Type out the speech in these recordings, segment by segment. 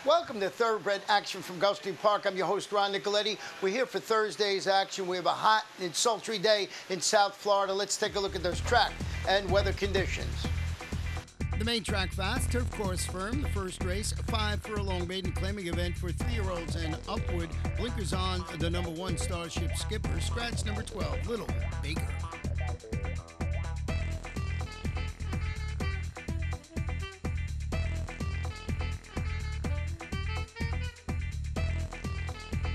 Welcome to Thoroughbred Action from Gulfstream Park. I'm your host, Ron Nicoletti. We're here for Thursday's action. We have a hot and sultry day in South Florida. Let's take a look at those track and weather conditions. The main track fast, turf course firm. The first race, a 5-furlong maiden claiming event for 3-year-olds and upward. Blinkers on the number 1 Starship Skipper. Scratch number 12, Little Baker.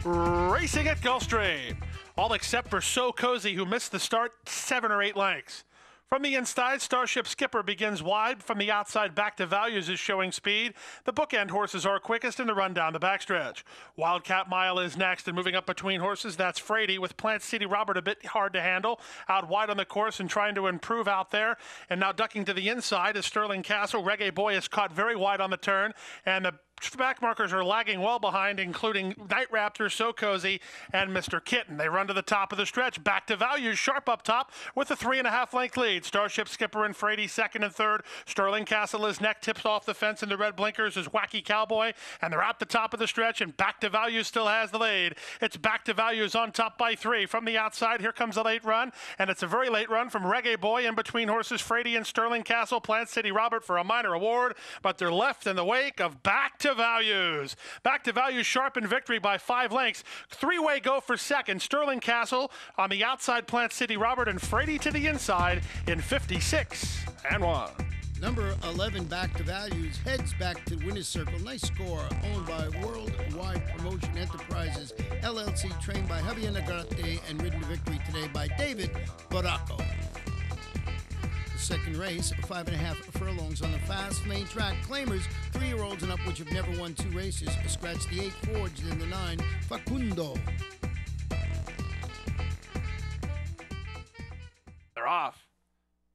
Racing at Gulfstream, all except for So Cozy, who missed the start 7 or 8 lengths. From the inside, Starship Skipper begins wide. From the outside, Back to Values is showing speed. The bookend horses are quickest in the run down the backstretch. Wildcat Mile is next, and moving up between horses, that's Frady, with Plant City Robert a bit hard to handle. Out wide on the course and trying to improve out there. And now ducking to the inside is Sterling Castle. Reggae Boy is caught very wide on the turn, and the back markers are lagging well behind, including Night Raptor, So Cozy, and Mr. Kitten. They run to the top of the stretch. Back to Values, sharp up top with a 3.5 length lead. Starship Skipper and Frady second and third. Sterling Castle is neck tips off the fence in the red blinkers is Wacky Cowboy, and they're at the top of the stretch, and Back to Values still has the lead. It's Back to Values on top by 3. From the outside, here comes a late run, and it's a very late run from Reggae Boy in between horses Frady and Sterling Castle. Plant City Robert for a minor award, but they're left in the wake of Back to Values. Back to Values sharp in victory by 5 lengths. 3-way go for second. Sterling Castle on the outside, Plant City Robert, and Frady to the inside in 56-1. Number 11, Back to Values, heads back to winner's circle. Nice score, owned by Worldwide Promotion Enterprises, LLC, trained by Javier Nagarate, and ridden to victory today by David Baracco. Second race, 5.5 furlongs on the fast main track. Claimers, 3-year-olds and up, which have never won 2 races. Scratch the 8 Forged in the 9 Facundo. They're off.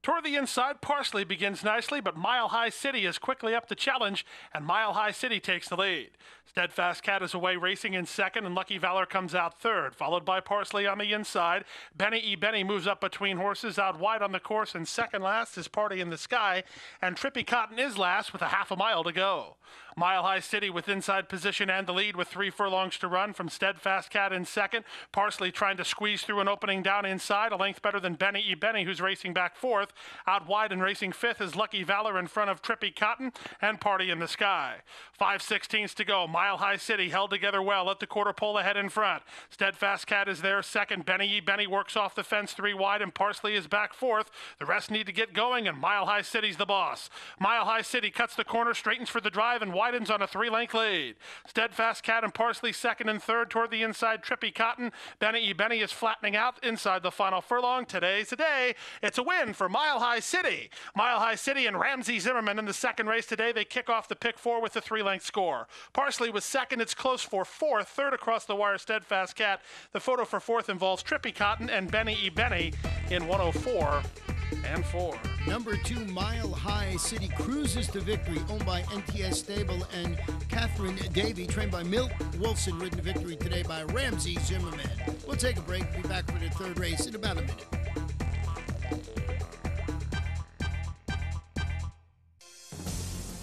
Toward the inside, Parsley begins nicely, but Mile High City is quickly up to challenge, and Mile High City takes the lead. Steadfast Cat is away racing in second, and Lucky Valor comes out third, followed by Parsley on the inside. Benny E. Benny moves up between horses out wide on the course, and second last is Party in the Sky, and Trippy Cotton is last with a half a mile to go. Mile High City with inside position and the lead with 3 furlongs to run from Steadfast Cat in second. Parsley trying to squeeze through an opening down inside, a length better than Benny E. Benny, who's racing back fourth. Out wide and racing fifth is Lucky Valor in front of Trippy Cotton and Party in the Sky. 5/16 to go. Mile High City held together well at the quarter pole ahead in front. Steadfast Cat is there second. Benny E. Benny works off the fence 3 wide, and Parsley is back fourth. The rest need to get going, and Mile High City's the boss. Mile High City cuts the corner, straightens for the drive, and widens on a 3-length lead. Steadfast Cat and Parsley second and third. Toward the inside, Trippy Cotton. Benny E. Benny is flattening out inside the final furlong. Today's the day. It's a win for Mile High City. Mile High City and Ramsey Zimmerman in the second race today. They kick off the pick 4 with a 3-length score. Parsley was second. It's close for fourth. Third across the wire, Steadfast Cat. The photo for fourth involves Trippy Cotton and Benny E. Benny in 104-4. Number 2, Mile High City cruises to victory, owned by NTS Stable and Catherine Davey, trained by Milt Wilson, ridden to victory today by Ramsey Zimmerman. We'll take a break. Be back for the third race in about a minute.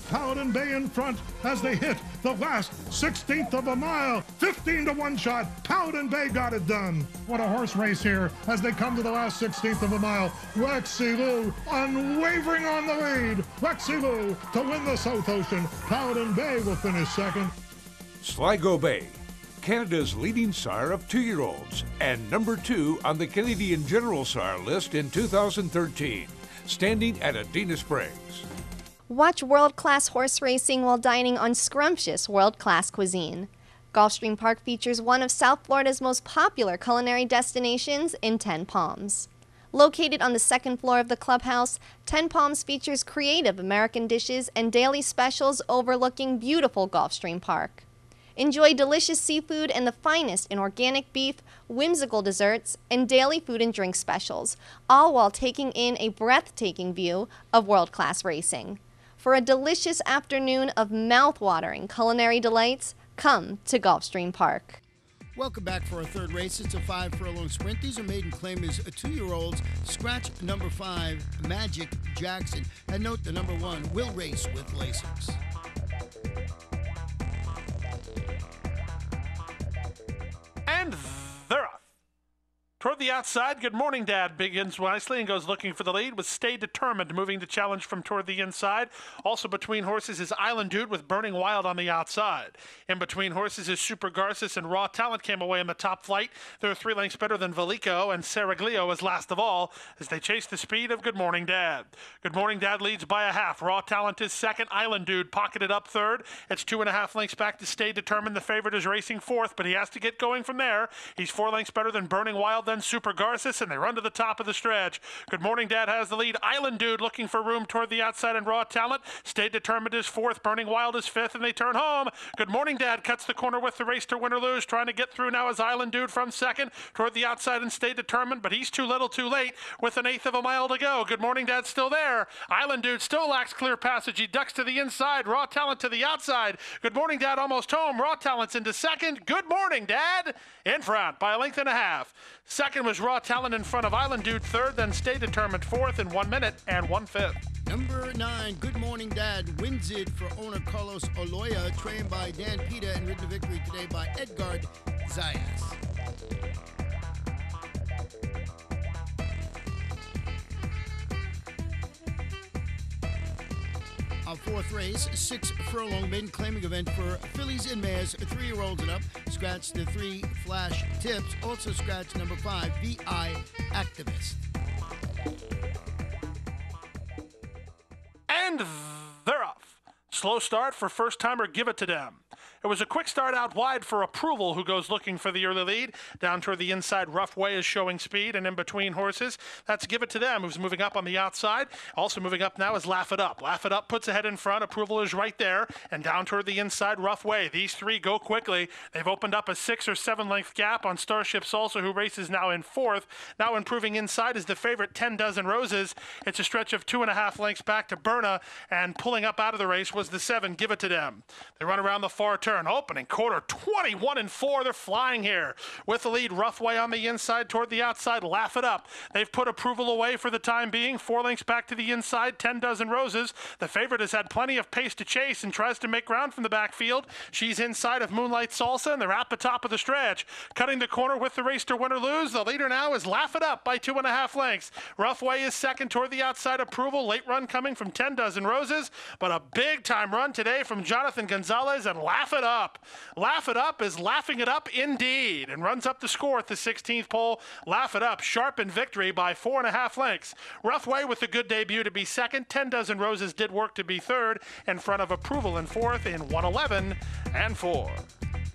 Paladin Bay in front as they hit the last 16th of a mile. 15-1 shot. Paladin Bay got it done. What a horse race here as they come to the last 16th of a mile. Rexy Lou unwavering on the lead. Rexy Lou to win the South Ocean. Paladin Bay will finish second. Sligo Bay, Canada's leading sire of 2-year-olds and number 2 on the Canadian General Sire list in 2013, standing at Adena Springs. Watch world-class horse racing while dining on scrumptious world-class cuisine. Gulfstream Park features one of South Florida's most popular culinary destinations in Ten Palms. Located on the second floor of the clubhouse, Ten Palms features creative American dishes and daily specials overlooking beautiful Gulfstream Park. Enjoy delicious seafood and the finest in organic beef, whimsical desserts, and daily food and drink specials, all while taking in a breathtaking view of world-class racing. For a delicious afternoon of mouth-watering culinary delights, come to Gulfstream Park. Welcome back for our third race. It's a 5-furlong sprint. These are maiden claimers, 2-year-olds. Scratch number 5, Magic Jackson. And note the number 1 will race with Lasix. Toward the outside, Good Morning Dad begins nicely and goes looking for the lead with Stay Determined, moving the challenge from toward the inside. Also between horses is Island Dude with Burning Wild on the outside. In between horses is Super Garces and Raw Talent came away in the top flight. They're 3 lengths better than Valico, and Saraglio is last of all as they chase the speed of Good Morning Dad. Good Morning Dad leads by a half. Raw Talent is second. Island Dude pocketed up third. It's 2.5 lengths back to Stay Determined. The favorite is racing fourth, but he has to get going from there. He's 4 lengths better than Burning Wild, then Super Garces, and they run to the top of the stretch. Good Morning Dad has the lead. Island Dude looking for room toward the outside, and Raw Talent. Stay Determined is fourth. Burning Wild is fifth, and they turn home. Good Morning Dad cuts the corner with the race to win or lose. Trying to get through now is Island Dude from second toward the outside and Stay Determined, but he's too little too late with an eighth of a mile to go. Good Morning Dad's still there. Island Dude still lacks clear passage. He ducks to the inside. Raw Talent to the outside. Good Morning Dad almost home. Raw Talent's into second. Good Morning Dad in front by a length and a half. Second was Raw Talent in front of Island Dude third, then Stay Determined fourth in 1 minute and 1/5. Number 9, Good Morning Dad, wins it for owner Carlos Oloya, trained by Dan Pita and ridden to victory today by Edgard Zayas. Our fourth race, 6 furlong maiden claiming event for fillies and mares, 3-year-olds and up. Scratch the 3 flash tips. Also scratch number 5, VI Activist. And they're off. Slow start for first timer, Give It to Them. It was a quick start out wide for Approval, who goes looking for the early lead. Down toward the inside, Rough Way is showing speed, and in between horses, that's Give It to Them, who's moving up on the outside. Also moving up now is Laugh It Up. Laugh It Up puts ahead in front. Approval is right there, and down toward the inside, Rough Way. These 3 go quickly. They've opened up a 6 or 7 length gap on Starship Salsa, who races now in fourth. Now improving inside is the favorite 10 Dozen Roses. It's a stretch of 2.5 lengths back to Berna, and pulling up out of the race was the 7, Give It to Them. They run around the far turn. Opening quarter, 21-4. They're flying here. With the lead, Rough Way on the inside toward the outside. Laugh It Up. They've put Approval away for the time being. 4 lengths back to the inside. 10 Dozen Roses. The favorite has had plenty of pace to chase and tries to make ground from the backfield. She's inside of Moonlight Salsa, and they're at the top of the stretch. Cutting the corner with the race to win or lose. The leader now is Laugh It Up by 2.5 lengths. Rough Way is second toward the outside. Approval. Late run coming from 10 Dozen Roses, but a big time run today from Jonathan Gonzalez and Laugh It Up. Laugh It Up is laughing it up indeed and runs up the score at the 16th pole. Laugh It Up sharp in victory by 4.5 lengths. Rough Way with a good debut to be second. 10 Dozen Roses did work to be third in front of Approval in fourth in 1:11-4.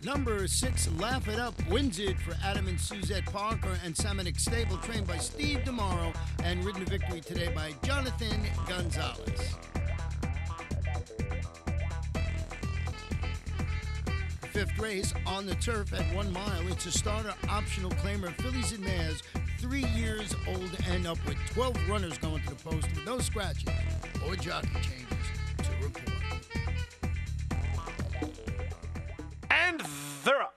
Number 6, Laugh It Up, wins it for Adam and Suzette Parker and Salmonic Stable, trained by Steve DeMauro and ridden to victory today by Jonathan Gonzalez. Fifth race on the turf at 1 mile. It's a starter optional claimer, fillies and mares, 3 years old and upward. 12 runners going to the post with no scratches or jockey changes to report. And they're up.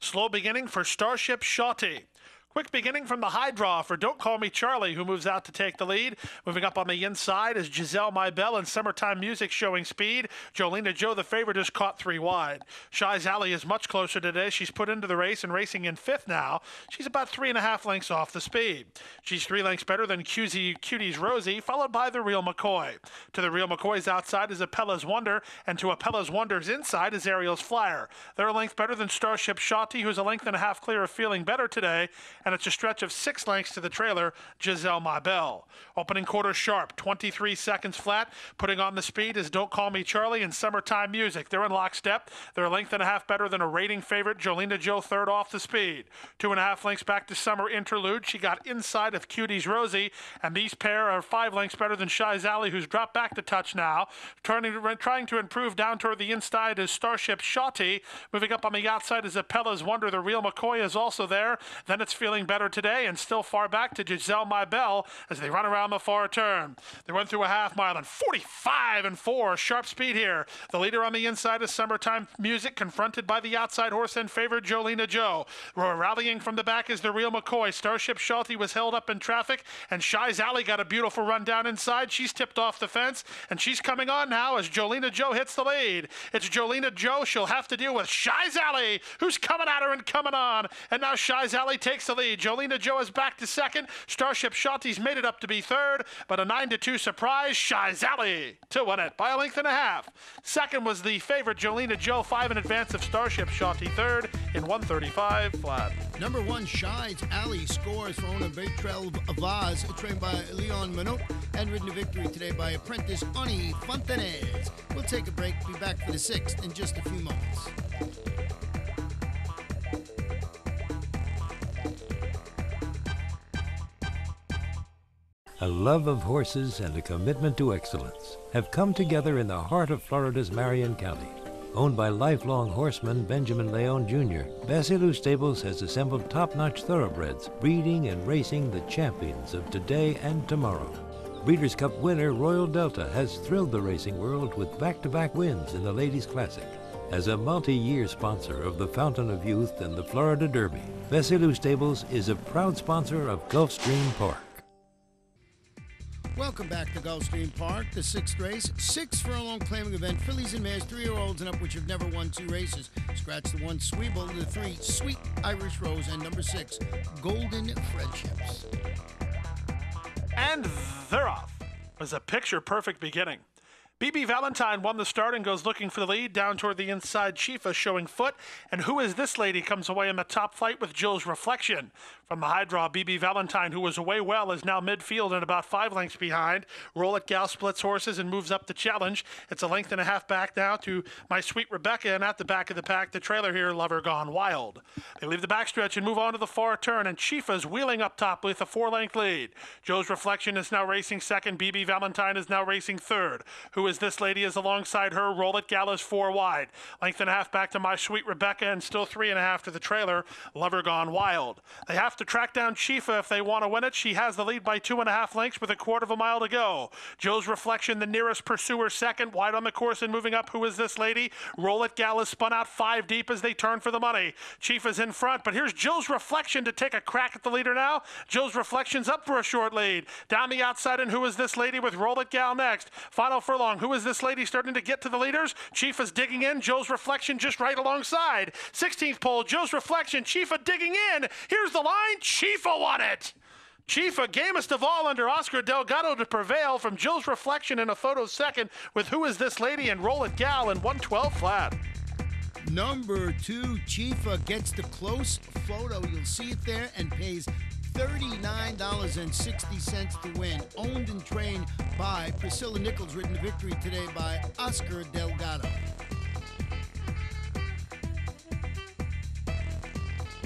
Slow beginning for Starship Shawty. Quick beginning from the high draw for Don't Call Me Charlie, who moves out to take the lead. Moving up on the inside is Giselle My Belle and Summertime Music showing speed. Jolena Joe, the favorite, is caught 3 wide. Shy's Alley is much closer today. She's put into the race and racing in fifth now. She's about 3.5 lengths off the speed. She's 3 lengths better than Cutie's Rosie, followed by the Real McCoy. To the Real McCoy's outside is Apella's Wonder, and to Apella's Wonder's inside is Ariel's Flyer. They're a length better than Starship Shawty, who's a length and a half clear of feeling better today, and it's a stretch of 6 lengths to the trailer, Giselle My Belle. Opening quarter sharp, 23 seconds flat. Putting on the speed is Don't Call Me Charlie and Summertime Music. They're in lockstep. They're a length and a half better than a rating favorite, Jolena Joe, third off the speed. 2.5 lengths back to Summer Interlude. She got inside of Cutie's Rosie, and these pair are 5 lengths better than Shy's Alley, who's dropped back to touch now. Trying to improve down toward the inside is Starship Shawty. Moving up on the outside is Apella's Wonder. The Real McCoy is also there. Then it's Feeling Better Today, and still far back to Giselle My Belle as they run around the far turn. They went through a half mile and 45-4. Sharp speed here. The leader on the inside is Summertime Music, confronted by the outside horse and favored Jolena Joe. Rallying from the back is the Real McCoy. Starship Shawty was held up in traffic, and Shy's Alley got a beautiful run down inside. She's tipped off the fence, and she's coming on now as Jolena Joe hits the lead. It's Jolena Joe. She'll have to deal with Shy's Alley, who's coming at her and coming on. And now Shy's Alley takes the lead. Jolena Joe is back to second. Starship Shotti's made it up to be third, but a 9-2 surprise, Shizali to win it by a length and a half. Second was the favorite Jolena Joe, 5 in advance of Starship Shotti. Third in 135 flat. Number 1, Shides Alley scores for owner Bertrell Vaz, trained by Leon Minot and ridden to victory today by apprentice Ani Fontanez. We'll take a break, be back for the 6th in just a few moments. A love of horses and a commitment to excellence have come together in the heart of Florida's Marion County. Owned by lifelong horseman Benjamin Leon Jr., Basilou Stables has assembled top-notch thoroughbreds, breeding and racing the champions of today and tomorrow. Breeders' Cup winner Royal Delta has thrilled the racing world with back-to-back wins in the Ladies' Classic. As a multi-year sponsor of the Fountain of Youth and the Florida Derby, Basilou Stables is a proud sponsor of Gulfstream Park. Welcome back to Gulfstream Park, the 6th race. 6 furlong claiming event. Fillies and mares, 3-year-olds and up, which have never won 2 races. Scratch the 1, Sweeble, the 3, Sweet Irish Rose, and number 6, Golden Friendships. And they're off. It was a picture-perfect beginning. BB Valentine won the start and goes looking for the lead. Down toward the inside, Chifa showing foot. And Who Is This Lady comes away in the top flight with Joe's Reflection. From the high draw, BB Valentine, who was away well, is now midfield and about 5 lengths behind. Roll It Gal splits horses and moves up the challenge. It's a length and a half back now to My Sweet Rebecca, and at the back of the pack, the trailer here, Lover Gone Wild. They leave the backstretch and move on to the far turn, and Chifa's wheeling up top with a 4-length lead. Joe's Reflection is now racing second. BB Valentine is now racing third. Who Is This Lady is alongside her. Roll It Gal is 4 wide. Length and a half back to My Sweet Rebecca, and still 3.5 to the trailer, Lover Gone Wild. They have to track down Chifa if they want to win it. She has the lead by 2.5 lengths with a 1/4 mile to go. Joe's Reflection, the nearest pursuer, second. Wide on the course and moving up. Who Is This Lady? Roll It Gal is spun out 5 deep as they turn for the money. Chifa's in front, but here's Joe's Reflection to take a crack at the leader now. Joe's Reflection's up for a short lead. Down the outside, and Who Is This Lady with Roll It Gal next. Final furlong. Who Is This Lady starting to get to the leaders? Chifa's digging in. Joe's Reflection just right alongside. 16th pole, Joe's Reflection. Chifa digging in. Here's the line. Chifa won it. Chifa, gamest of all under Oscar Delgado to prevail from Joe's Reflection in a photo second with Who Is This Lady and Roll It Gal in 112 flat. Number 2, Chifa gets the close photo. You'll see it there, and pays $39.60 to win. Owned and trained by Priscilla Nichols, ridden to victory today by Oscar Delgado.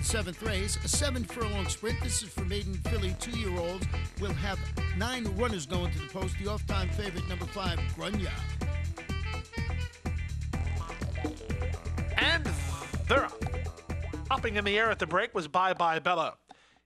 7th race, a 7-furlong sprint. This is for maiden filly 2-year-olds. We'll have 9 runners going to the post. The off-time favorite, number 5, Grunya. And they're up. Hopping in the air at the break was Bye Bye Bella.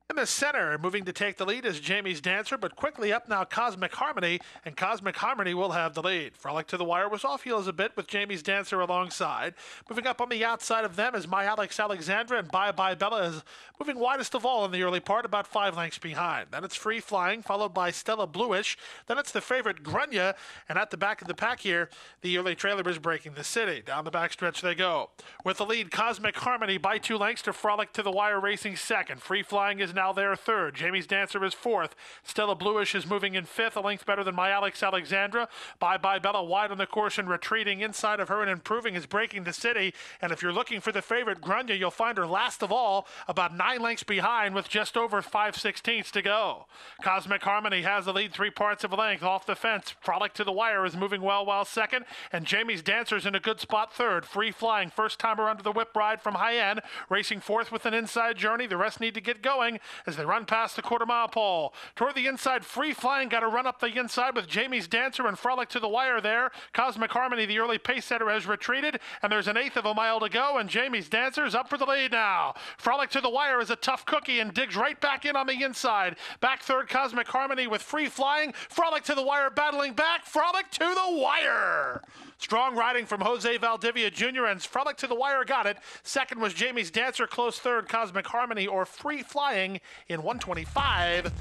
In the center, moving to take the lead is Jamie's Dancer, but quickly up now Cosmic Harmony, and Cosmic Harmony will have the lead. Frolic to the Wire was off heels a bit with Jamie's Dancer alongside. Moving up on the outside of them is My Alex Alexandra, and Bye Bye Bella is moving widest of all in the early part, about 5 lengths behind. Then it's Free Flying, followed by Stella Bluish. Then it's the favorite Grunya, and at the back of the pack here, the early trailer is Breaking the City. Down the backstretch they go. With the lead, Cosmic Harmony by 2 lengths to Frolic to the Wire racing second. Free Flying is now there third. Jamie's Dancer is fourth. Stella Bluish is moving in fifth, a length better than My Alex Alexandra. Bye Bye Bella wide on the course and retreating. Inside of her and improving is Breaking the City. And if you're looking for the favorite Grunya, you'll find her last of all, about 9 lengths behind with just over 5/16 to go. Cosmic Harmony has the lead 3 parts of a length off the fence. Frolic to the Wire is moving well while second, and Jamie's Dancer's in a good spot third. Free Flying, first timer under the whip ride from High End, racing fourth with an inside journey. The rest need to get going as they run past the 1/4 mile pole. Toward the inside, Free Flying got to run up the inside with Jamie's Dancer and Frolic to the Wire there. Cosmic Harmony, the early pace setter, has retreated, and there's an 1/8 of a mile to go, and Jamie's Dancer is up for the lead now. Frolic to the Wire is a tough cookie and digs right back in on the inside. Back third, Cosmic Harmony with Free Flying. Frolic to the Wire battling back. Frolic to the Wire. Strong riding from Jose Valdivia Jr. and Frolic to the Wire got it. Second was Jamie's Dancer. Close third, Cosmic Harmony or Free Flying in 125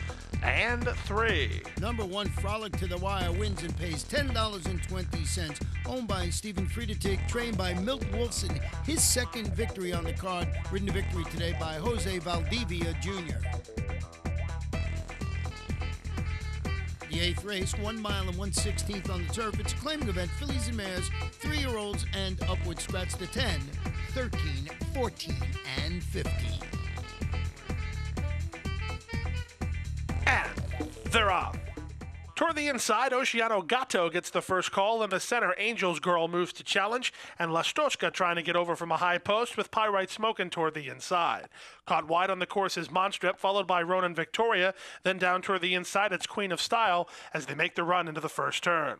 and 3. Number 1, Frolic to the Wire, wins and pays $10.20. Owned by Stephen Friedetig, trained by Milt Wilson. His second victory on the card, ridden to victory today by Jose Valdivia Jr. The 8th race, 1 mile and 1/16 on the turf. It's a claiming event. Fillies and mares, 3-year-olds and upward, scratch the 10, 13, 14, and 15. And they're off. Toward the inside, Oceano Gato gets the first call. In the center, Angel's Girl moves to challenge, and Lastochka trying to get over from a high post with Pyrite smoking toward the inside. Caught wide on the course is Monstrip, followed by Ronan Victoria. Then down toward the inside, it's Queen of Style as they make the run into the first turn.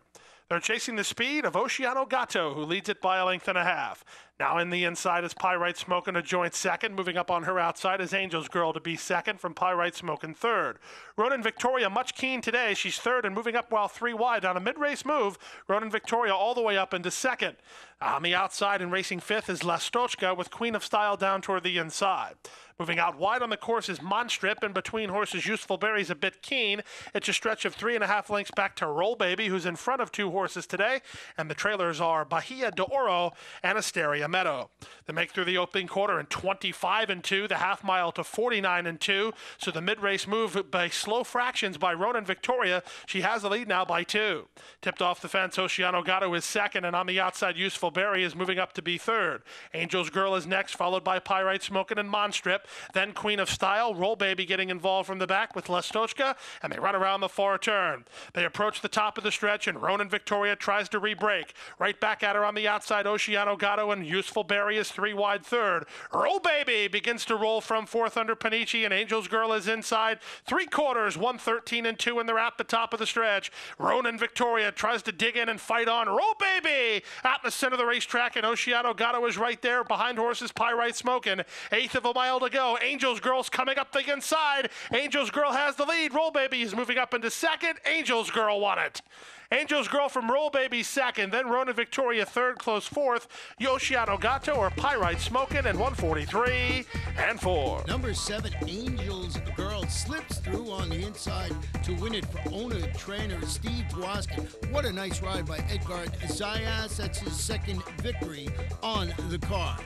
They're chasing the speed of Oceano Gato, who leads it by a length and a half. Now in the inside is Pyrite Smoking a joint second. Moving up on her outside is Angel's Girl to be second from Pyrite Smoking third. Ronan Victoria much keen today. She's third and moving up while 3 wide. On a mid-race move, Ronan Victoria all the way up into second. On the outside and racing fifth is Lastochka with Queen of Style down toward the inside. Moving out wide on the course is Monstrip, and between horses, Useful Berry's a bit keen. It's a stretch of 3.5 lengths back to Roll Baby, who's in front of 2 horses today, and the trailers are Bahia de Oro and Asteria Meadow. They make through the opening quarter in 25 and 2, the half mile to 49 and 2. So the mid-race move by slow fractions by Ronan Victoria. She has the lead now by 2. Tipped off the fence, Oceano Gato is second, and on the outside, Useful Berry is moving up to be third. Angel's Girl is next, followed by Pyrite Smoking and Monstrip. Then Queen of Style, Roll Baby getting involved from the back with Lastochka, and they run around the far turn. They approach the top of the stretch, and Ronan Victoria tries to re-break. Right back at her on the outside, Oceano Gato, and Useful Berry is 3 wide third. Roll Baby begins to roll from fourth under Panici, and Angel's Girl is inside. 3/4, 1:13 and 2, and they're at the top of the stretch. Ronan Victoria tries to dig in and fight on. Roll Baby out in the center of the racetrack, and Oceano Gato is right there behind horses Pyrite Smoking. 1/8 of a mile to go. Angel's Girl's coming up the inside. Angel's Girl has the lead. Roll Baby is moving up into second. Angel's Girl won it. Angel's Girl from Roll Baby second, then Ronan Victoria third, close fourth, Oceano Gato or Pyrite Smoking in 143 and 4. Number 7, Angel's Girl, slips through on the inside to win it for owner-trainer Steve Dwoskin. What a nice ride by Edgard Zayas. That's his second victory on the card.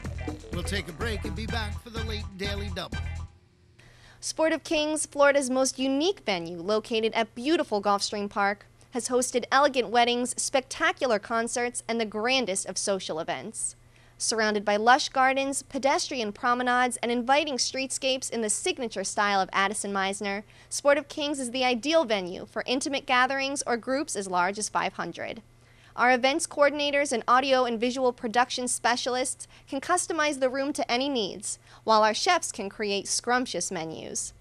We'll take a break and be back for the late Daily Double. Sport of Kings, Florida's most unique venue, located at beautiful Gulfstream Park, has hosted elegant weddings, spectacular concerts, and the grandest of social events. Surrounded by lush gardens, pedestrian promenades, and inviting streetscapes in the signature style of Addison Meisner, Sport of Kings is the ideal venue for intimate gatherings or groups as large as 500. Our events coordinators and audio and visual production specialists can customize the room to any needs, while our chefs can create scrumptious menus.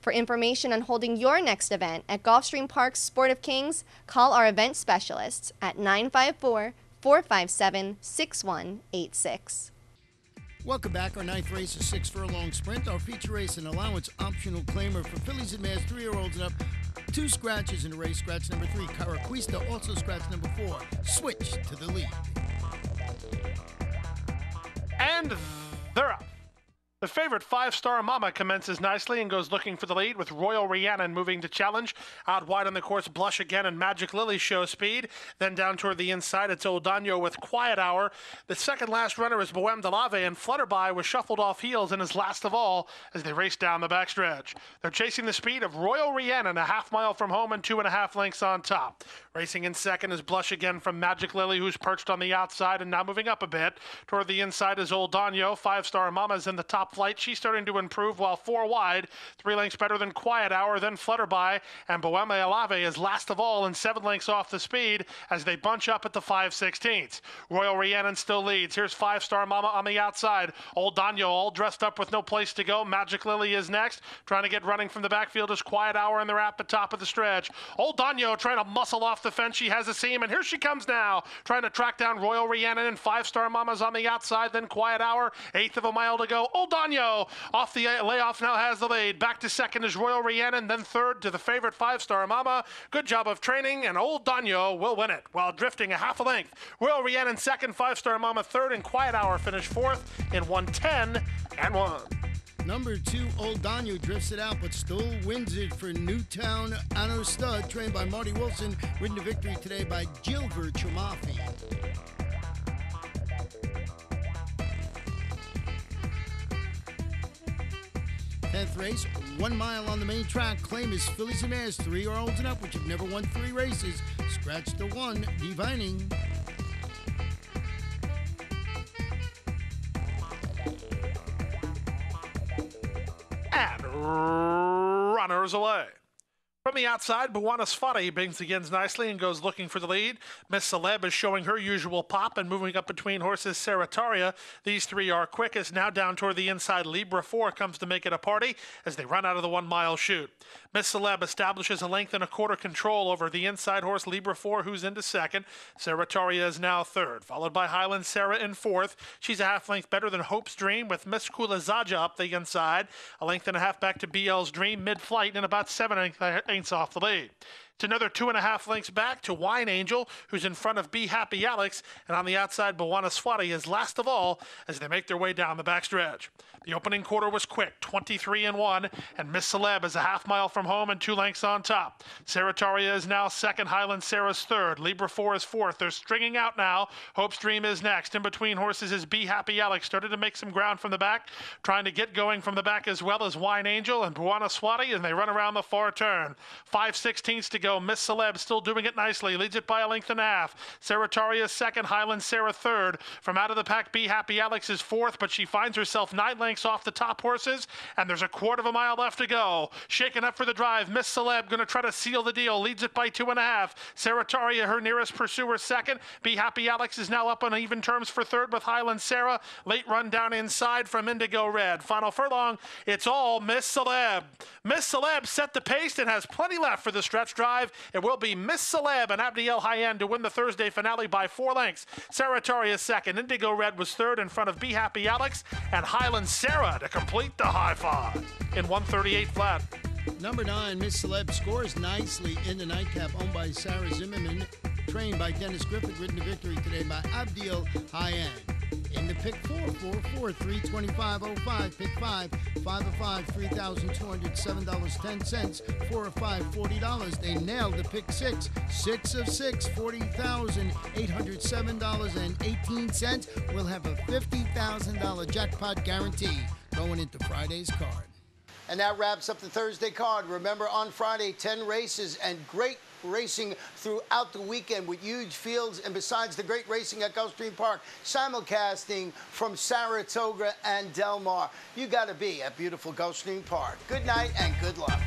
For information on holding your next event at Gulfstream Park's Sport of Kings, call our event specialists at 954-457-6186. Welcome back. Our 9th race is 6 furlong sprint. Our feature race and allowance optional claimer for fillies and mares, 3-year-olds and up. 2 scratches in the race. Scratch number 3, Caraquista, also scratch number 4. Switch to the lead. And they're up. The favorite 5-star Mama commences nicely and goes looking for the lead with Royal Rhiannon moving to challenge. Out wide on the course, Blush Again and Magic Lily show speed. Then down toward the inside, it's Old Daño with Quiet Hour. The second last runner is Bohème de Lave, and Flutterby was shuffled off heels and is last of all as they race down the backstretch. They're chasing the speed of Royal Rhiannon, a half mile from home and 2.5 lengths on top. Racing in second is Blush Again from Magic Lily, who's perched on the outside and now moving up a bit. Toward the inside is Old Daño. 5-star Mama's in the top flight. She's starting to improve while 4 wide. 3 lengths better than Quiet Hour, then Flutterby, and Bohème de Lave is last of all and 7 lengths off the speed as they bunch up at the 5/16. Royal Rhiannon still leads. Here's 5-star Mama on the outside. Old Daño all dressed up with no place to go. Magic Lily is next. Trying to get running from the backfield is Quiet Hour, and they're at the top of the stretch. Old Daño trying to muscle off the fence. She has a seam, and here she comes now. Trying to track down Royal Rhiannon, and 5-star Mama's on the outside, then Quiet Hour. 1/8 of a mile to go. Old Danyo off the layoff now has the lead. Back to second is Royal Rhiannon, then third to the favorite 5-star Mama. Good job of training, and Old Danyo will win it while drifting a half a length. Royal Rhiannon second, 5-star Mama third, and Quiet Hour finished fourth in 1:10.1. Number 2, Old Danyo drifts it out, but still wins it for Newtown Anno Stud, trained by Marty Wilson, ridden to victory today by Gilbert Chamafi. 10th race, 1 mile on the main track. Claim is fillies and mares, 3-year-olds and up, which have never won 3 races. Scratch the 1, Divining. And runners away. From the outside, Buwanaswati begins nicely and goes looking for the lead. Miss Celeb is showing her usual pop and moving up between horses Serrataria. These 3 are quickest. Now down toward the inside, Libra 4 comes to make it a party as they run out of the 1-mile chute. Miss Celeb establishes a length and a quarter control over the inside horse Libra 4, who's into second. Serrataria is now third, followed by Highland Sarah in fourth. She's a half length better than Hope's Dream, with Miss Kulazaja up the inside. A length and a half back to BL's Dream mid-flight and about 7 lengths off the lead. It's another 2.5 lengths back to Wine Angel, who's in front of Be Happy Alex, and on the outside, Buwanaswati is last of all as they make their way down the backstretch. The opening quarter was quick, 23-1, and Miss Celeb is a half mile from home and 2 lengths on top. Serrataria is now second, Highland Sarah's third, Libra 4 is fourth. They're stringing out now. Hope's Dream is next. In between horses is Be Happy Alex, started to make some ground from the back, trying to get going from the back as well as Wine Angel and Buwanaswati, and they run around the far turn. 5/16 to go. Miss Celeb still doing it nicely, leads it by a length and a half. Serrataria second, Highland Sarah third. From out of the pack, Be Happy Alex is fourth, but she finds herself 9 lengths off the top horses, and there's a 1/4 mile left to go. Shaking up for the drive, Miss Celeb going to try to seal the deal, leads it by 2.5. Serrataria, her nearest pursuer, second. Be Happy Alex is now up on even terms for third with Highland Sarah. Late run down inside from Indigo Red. Final furlong, it's all Miss Celeb. Miss Celeb set the pace and has plenty left for the stretch drive. It will be Miss Celeb and Abdiel Hayen to win the Thursday finale by 4 lengths. Serrataria second. Indigo Red was third in front of Be Happy Alex, and Highland Sarah to complete the high five in 1:38 flat. Number 9, Miss Celeb scores nicely in the nightcap, owned by Sarah Zimmerman, trained by Dennis Griffith, ridden to victory today by Abdiel Hayen. In the pick 4, 4-4, 325.05. Pick 5, 5 of 5, $3,207.10. 4 of 5, $40. They nailed the pick 6, 6 of 6, $40,807.18. We'll have a $50,000 jackpot guarantee going into Friday's card. And that wraps up the Thursday card. Remember, on Friday, 10 races and great racing throughout the weekend with huge fields, and besides the great racing at Gulfstream Park, simulcasting from Saratoga and Del Mar. You got to be at beautiful Gulfstream Park. Good night and good luck.